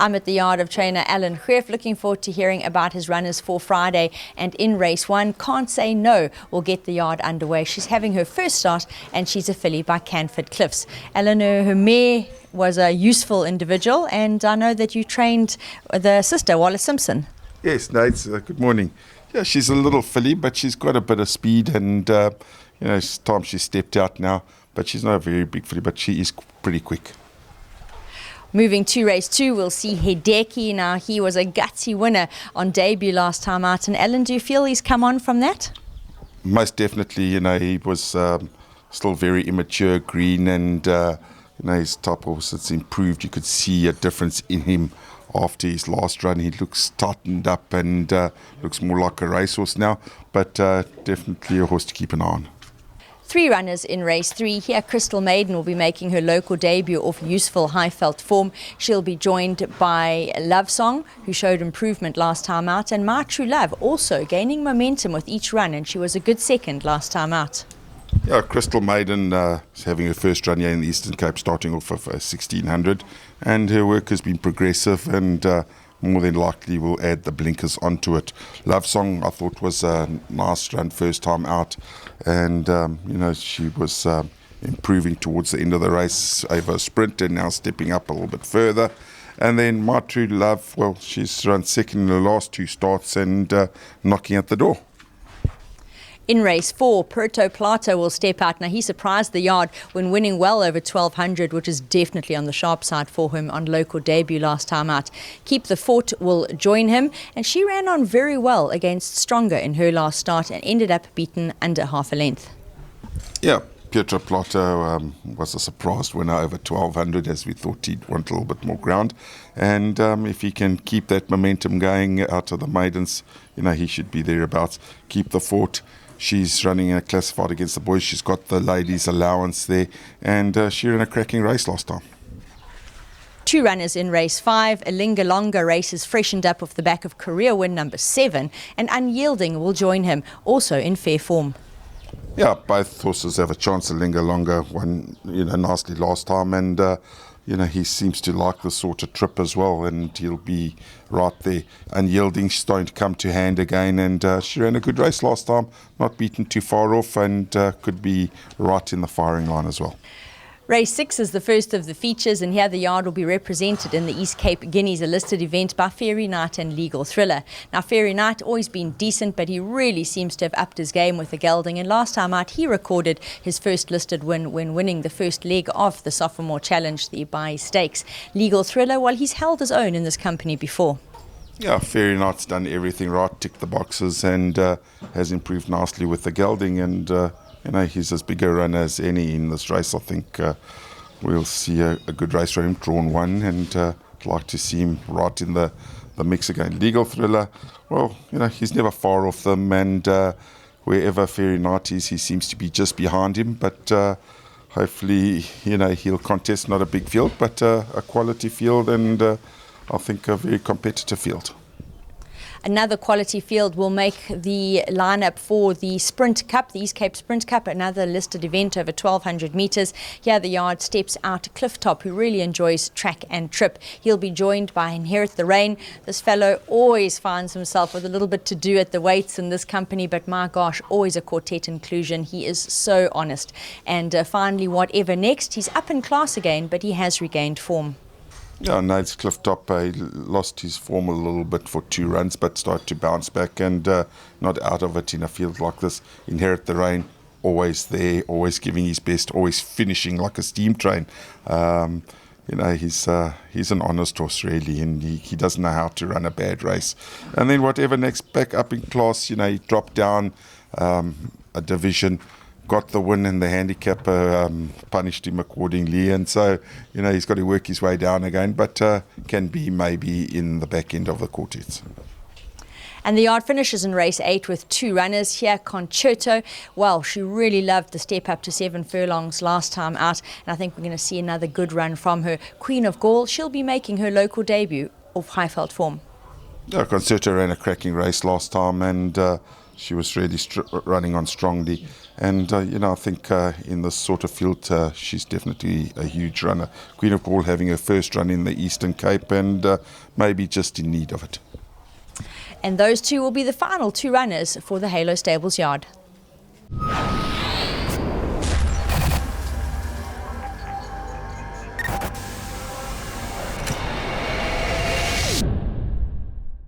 I'm at the yard of trainer Alan GREEFF, looking forward to hearing about his runners for Friday. And in race 1, Can't Say No will get the yard underway. She's having her first start and she's a filly by Canford Cliffs. Alan, her mare was a useful individual, and I know that you trained the sister, Wallace Simpson. Yes, Nate, good morning. Yeah, she's a little filly, but she's got a bit of speed, and it's time she stepped out now, but she's not a very big filly, but she is pretty quick. Moving to race 2, we'll see Hideki. Now, he was a gutsy winner on debut last time out, and Alan, do you feel he's come on from that? Most definitely, he was still very immature, green, and his top horse has improved. You could see a difference in him after his last run. He looks tightened up and looks more like a racehorse now, but definitely a horse to keep an eye on. 3 runners in race 3. Here, Maiden will be making her local debut off useful high-felt form. She'll be joined by Love Song, who showed improvement last time out, and My True Love also gaining momentum with each run, and she was a good second last time out. Yeah, Maiden is having her first run here in the Eastern Cape, starting off of 1600, and her work has been progressive and more than likely will add the blinkers onto it. Love Song, I thought, was a nice run first time out, and she was improving towards the end of the race over a sprint and now stepping up a little bit further. And then My True Love, well, she's run second in the last 2 starts and knocking at the door. In race 4, Petra Plate will step out. Now, he surprised the yard when winning well over 1200, which is definitely on the sharp side for him on local debut last time out. Keep the Fort will join him, and she ran on very well against Stronger in her last start and ended up beaten under half a length. Yeah, Petra Plate was a surprise winner over 1200, as we thought he'd want a little bit more ground. And if he can keep that momentum going out of the maidens, he should be thereabouts. Keep the Fort. She's running a classified against the boys. She's got the ladies' allowance there, and she ran a cracking race last time. 2 runners in race 5. Ellinga Longa races freshened up off the back of career win number 7, and Unyielding will join him, also in fair form. Yeah, both horses have a chance. Ellinga Longa won, nicely last time, and he seems to like the sort of trip as well, and he'll be right there. Unyielding's starting to come to hand again, and she ran a good race last time, not beaten too far off, and could be right in the firing line as well. Race 6 is the first of the features, and here the yard will be represented in the East Cape Guineas, a listed event by Fairy Knight and Legal Thriller. Now, Fairy Knight always been decent, but he really seems to have upped his game with the gelding, and last time out he recorded his first listed win when winning the first leg of the Sophomore Challenge, the Ibai Stakes. Legal Thriller, well, he's held his own in this company before. Yeah, Fairy Knight's done everything right, ticked the boxes, and has improved nicely with the gelding, and he's as big a runner as any in this race. I think we'll see a good race for him, drawn 1, and I'd like to see him right in the mix again. Legal Thriller, well, he's never far off them, and wherever Fairy Knight is, he seems to be just behind him, but hopefully, he'll contest not a big field, but a quality field, and I think a very competitive field. Another quality field will make the lineup for the Sprint Cup, the East Cape Sprint Cup, another listed event over 1200 metres. Here the yard steps out Clifftop, who really enjoys track and trip. He'll be joined by Inherit the Rain. This fellow always finds himself with a little bit to do at the weights in this company, but my gosh, always a quartet inclusion. He is so honest. And finally, whatever next, he's up in class again, but he has regained form. Yeah, Nate's Clifftop lost his form a little bit for 2 runs, but started to bounce back and not out of it in a field like this. Inherit the Rain, always there, always giving his best, always finishing like a steam train. He's an honest horse, really, and he doesn't know how to run a bad race. And then whatever next, back up in class, he dropped down a division, got the win, and the handicapper punished him accordingly, and so he's got to work his way down again, but can be maybe in the back end of the quartets. And the yard finishes in race 8 with 2 runners here. Conto, well, she really loved the step up to 7 furlongs last time out, and I think we're going to see another good run from her. Queen of Gaul, she'll be making her local debut of high-felt form. Yeah, Conto ran a cracking race last time, and She was really running on strongly. And, I think in this sort of field, she's definitely a huge runner. Queen of Ball having her first run in the Eastern Cape and maybe just in need of it. And those two will be the final two runners for the Halo Stables yard.